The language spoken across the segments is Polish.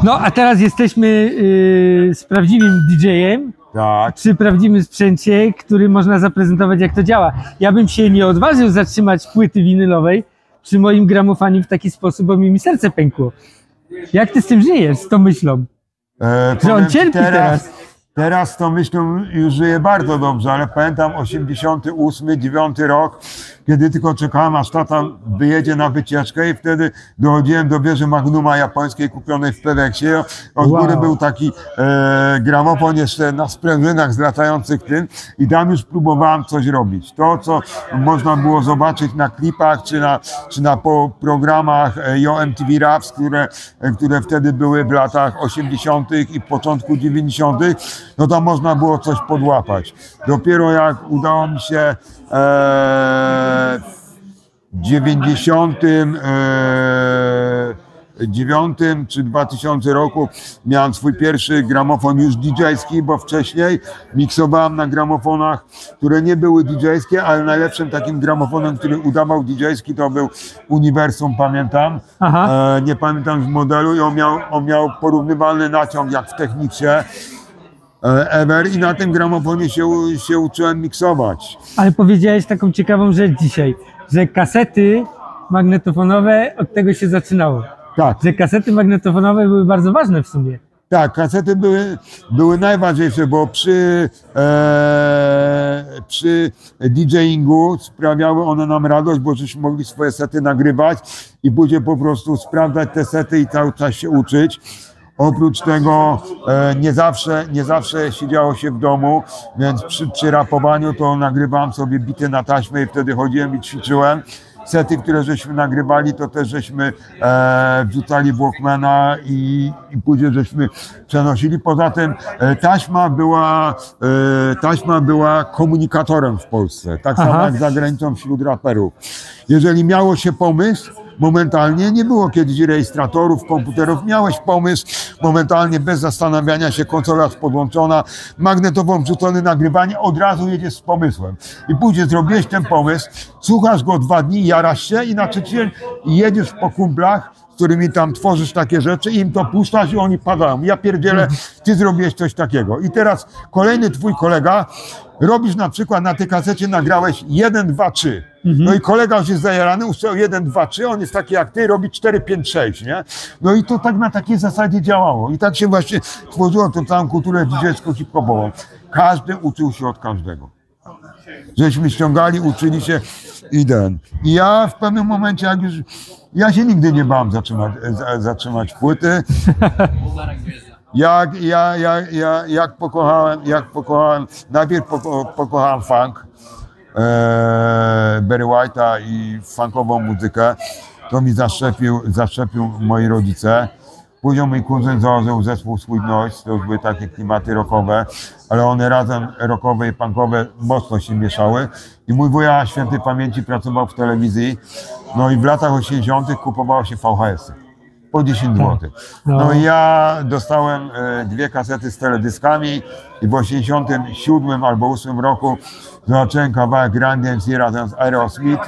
No a teraz jesteśmy z prawdziwym DJ-em, Tak. przy prawdziwym sprzęcie, który można zaprezentować, jak to działa. Ja bym się nie odważył zatrzymać płyty winylowej przy moim gramofonie w taki sposób, bo mi serce pękło. Jak ty z tym żyjesz, z tą myślą? Że on cierpi teraz. Teraz tą myślą już żyję bardzo dobrze, ale pamiętam 88, 9 rok, kiedy tylko czekałem, aż tata wyjedzie na wycieczkę i wtedy dochodziłem do wieży Magnuma japońskiej kupionej w Peweksie. Od góry był taki gramofon jeszcze na sprężynach z latających tym i tam już próbowałem coś robić. To, co można było zobaczyć na klipach czy na programach MTV Raps, które wtedy były w latach 80. i początku 90., no to można było coś podłapać. Dopiero jak udało mi się w 99 czy 2000 roku miałem swój pierwszy gramofon już DJ-ski, bo wcześniej miksowałem na gramofonach, które nie były DJ-skie, ale najlepszym takim gramofonem, który udawał DJ-ski, to był Uniwersum, pamiętam. Nie pamiętam z modelu i on miał porównywalny naciąg jak w Techniksie Ever i na tym gramofonie się uczyłem miksować. Ale powiedziałeś taką ciekawą rzecz dzisiaj, że kasety magnetofonowe, od tego się zaczynało. Tak. Że kasety magnetofonowe były bardzo ważne w sumie. Tak, kasety były najważniejsze, bo przy DJingu sprawiały one nam radość, bo żeśmy mogli swoje sety nagrywać i później po prostu sprawdzać te sety i cały czas się uczyć. Oprócz tego nie zawsze siedziało się w domu, więc przy rapowaniu to nagrywałem sobie bity na taśmę i wtedy chodziłem i ćwiczyłem. Sety, które żeśmy nagrywali, to też żeśmy wrzucali w Walkmana i później żeśmy przenosili. Poza tym taśma była komunikatorem w Polsce, tak samo jak za granicą wśród raperów. Jeżeli miało się pomysł, momentalnie, nie było kiedyś rejestratorów, komputerów, miałeś pomysł, momentalnie bez zastanawiania się, konsola jest podłączona, magnetofon wrzucony, nagrywanie, od razu jedziesz z pomysłem. I później zrobiłeś ten pomysł, słuchasz go 2 dni, jarasz się i na trzeci dzień jedziesz po kumplach, z którymi tam tworzysz takie rzeczy i im to puszczasz i oni padają. Ja pierdzielę, ty zrobiłeś coś takiego. I teraz kolejny twój kolega, robisz na przykład na tej kasecie, nagrałeś 1, 2, 3. No i kolega już jest zajarany, usłyszał 1, 2, 3, on jest taki jak ty, robi 4, 5, 6, nie? No i to tak na takiej zasadzie działało. I tak się właśnie tworzyło tą całą kulturę DJ-ską, hip-hopową. Każdy uczył się od każdego. Żeśmy ściągali, uczyli się i I ja w pewnym momencie, jak już... Ja się nigdy nie bałem zatrzymać płyty. Jak pokochałem, najpierw pokochałem funk, Barry White'a i funkową muzykę. To mi zaszczepił moi rodzice. Później mój kuzyn założył zespół Sweet Noise, to już były takie klimaty rockowe, ale one razem rockowe i punkowe mocno się mieszały. I mój wuja świętej pamięci pracował w telewizji, no i w latach 80. kupowało się VHS-y. Po 10 zł. No i ja dostałem 2 kasety z teledyskami i w 87 albo 8 roku zobaczyłem kawałek Run DMC razem z Aerosmith.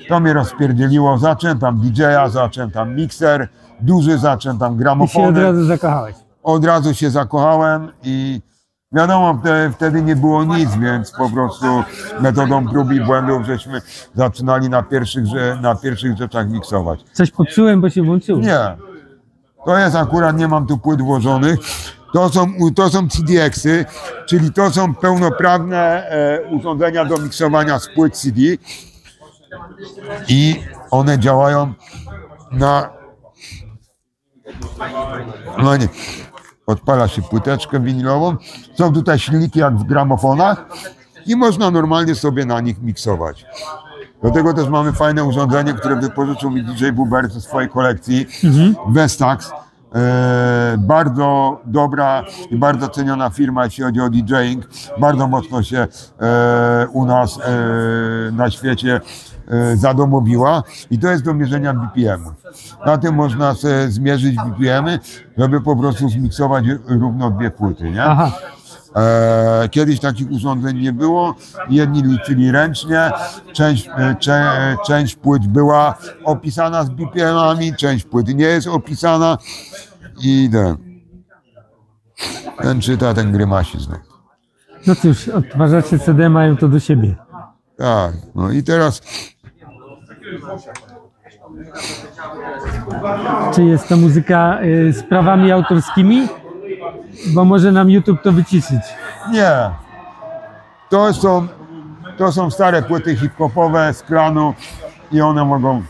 To mnie rozpierdzieliło, zacząłem tam DJ-a, zacząłem tam mikser, duży, zacząłem tam gramofony. I się od razu zakochałeś. Od razu się zakochałem i wiadomo, wtedy nie było nic, więc po prostu metodą prób i błędów żeśmy zaczynali na pierwszych rzeczach miksować. Coś popsułem, bo się włączyło. Nie. To jest akurat, nie mam tu płyt włożonych. To są CDX-y, czyli to są pełnoprawne urządzenia do miksowania z płyt CD. I one działają na... No nie. Odpala się płyteczkę winylową. Są tutaj silniki jak w gramofonach i można normalnie sobie na nich miksować. Do tego też mamy fajne urządzenie, które wypożyczył mi DJ Buber ze swojej kolekcji, Vestax. Bardzo dobra i bardzo ceniona firma, jeśli chodzi o DJing. Bardzo mocno się u nas na świecie zadomowiła i to jest do mierzenia BPM-u. Na tym można sobie zmierzyć BPM-y, żeby po prostu zmiksować równo 2 płyty, nie? Kiedyś takich urządzeń nie było, jedni liczyli ręcznie, część płyt była opisana z BPM-ami, część płyt nie jest opisana I ten czyta, ten grymasizm. No cóż, odtwarzacze CD mają to do siebie. Tak, no i teraz Czy jest to muzyka z prawami autorskimi? Bo może nam YouTube to wyciszyć. nie. To są stare płyty hip-hopowe z Klanu i one mogą...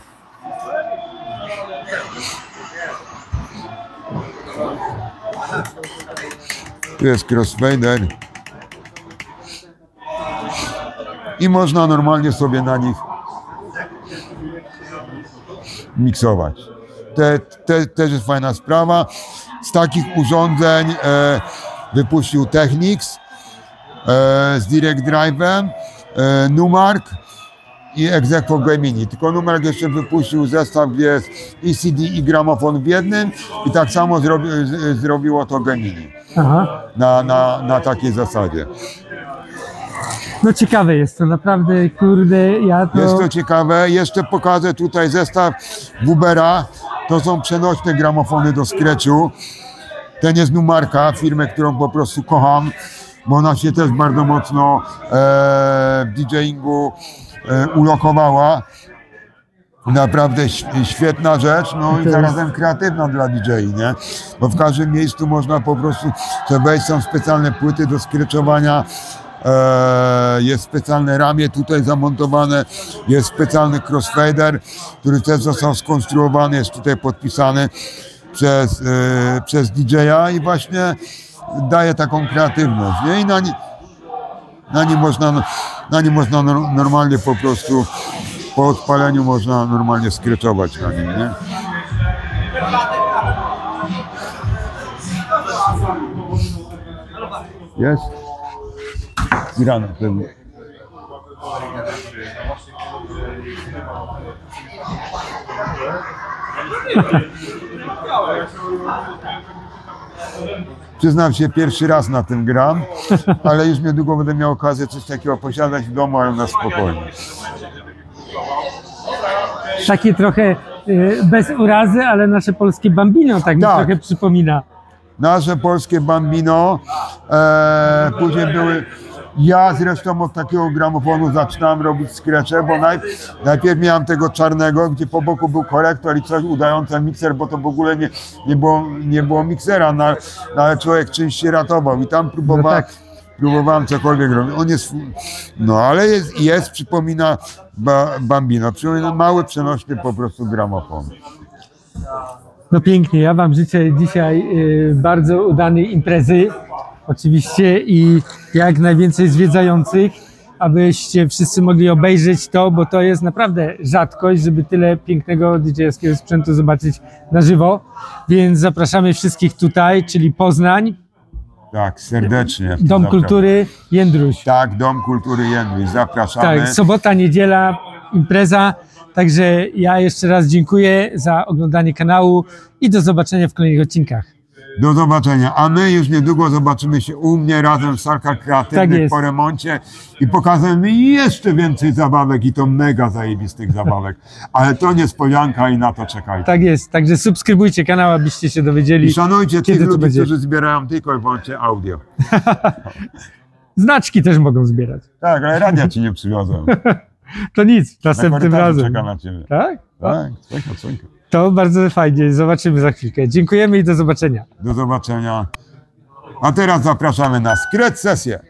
Tu jest crossfader. I można normalnie sobie na nich miksować. Też jest fajna sprawa. Z takich urządzeń wypuścił Technics z Direct Drive'em, Numark i Execo Gemini. Tylko Numark jeszcze wypuścił zestaw, gdzie jest i CD i gramofon w jednym i tak samo zrobiło to Gemini. Aha. Na takiej zasadzie. No ciekawe jest to, naprawdę, kurde, ja to... Jest to ciekawe. Jeszcze pokażę tutaj zestaw Wubera. To są przenośne gramofony do Scratchu. Ten jest Numarka, firmę, którą po prostu kocham, bo ona się też bardzo mocno w DJingu ulokowała. Naprawdę świetna rzecz, no i zarazem kreatywna dla DJ-i, nie? Bo w każdym miejscu można po prostu sobie wejść, są specjalne płyty do skreczowania, jest specjalne ramię tutaj zamontowane, jest specjalny crossfader, który też został skonstruowany, jest tutaj podpisany przez DJ-a i właśnie daje taką kreatywność, nie? I na nim można normalnie po prostu, po odpaleniu można normalnie skreczować na nim, nie? Jest? Zgrane pewnie. Przyznam się, pierwszy raz na tym gram, ale już niedługo będę miał okazję coś takiego posiadać w domu, ale na spokojnie. Takie trochę bez urazy, ale nasze polskie Bambino tak mi trochę przypomina. Nasze polskie Bambino, później były... Ja zresztą od takiego gramofonu zaczynałem robić skrecze, bo najpierw miałem tego czarnego, gdzie po boku był korektor i coś udające mikser, bo to w ogóle nie było miksera, ale człowiek czymś się ratował i tam próbowałem cokolwiek robić. On jest, no ale przypomina Bambino, przypomina mały, przenośny po prostu gramofon. No pięknie, ja wam życzę dzisiaj bardzo udanej imprezy. Oczywiście i jak najwięcej zwiedzających, abyście wszyscy mogli obejrzeć to, bo to jest naprawdę rzadkość, żeby tyle pięknego DJ-owskiego sprzętu zobaczyć na żywo. Więc zapraszamy wszystkich tutaj, czyli Poznań. Tak, serdecznie. Dom Kultury Jędruś. Tak, Dom Kultury Jędruś, zapraszamy. Tak, sobota, niedziela, impreza. Także ja jeszcze raz dziękuję za oglądanie kanału i do zobaczenia w kolejnych odcinkach. Do zobaczenia, a my już niedługo zobaczymy się u mnie razem w Salkach Kreatywnych po remoncie i pokażemy jeszcze więcej zabawek i to mega zajebistych zabawek, ale to niespodzianka i na to czekajcie. Tak jest, także subskrybujcie kanał, abyście się dowiedzieli. I szanujcie tych ludzi, będzie. którzy zbierają tylko i wyłącznie audio. Znaczki też mogą zbierać. Tak, ale radia ci nie przywiozłem. To nic, następnym razem. Czeka na ciebie. Tak? Tak, czeka. To bardzo fajnie, zobaczymy za chwilkę. Dziękujemy i do zobaczenia. Do zobaczenia. A teraz zapraszamy na Scratch sesję.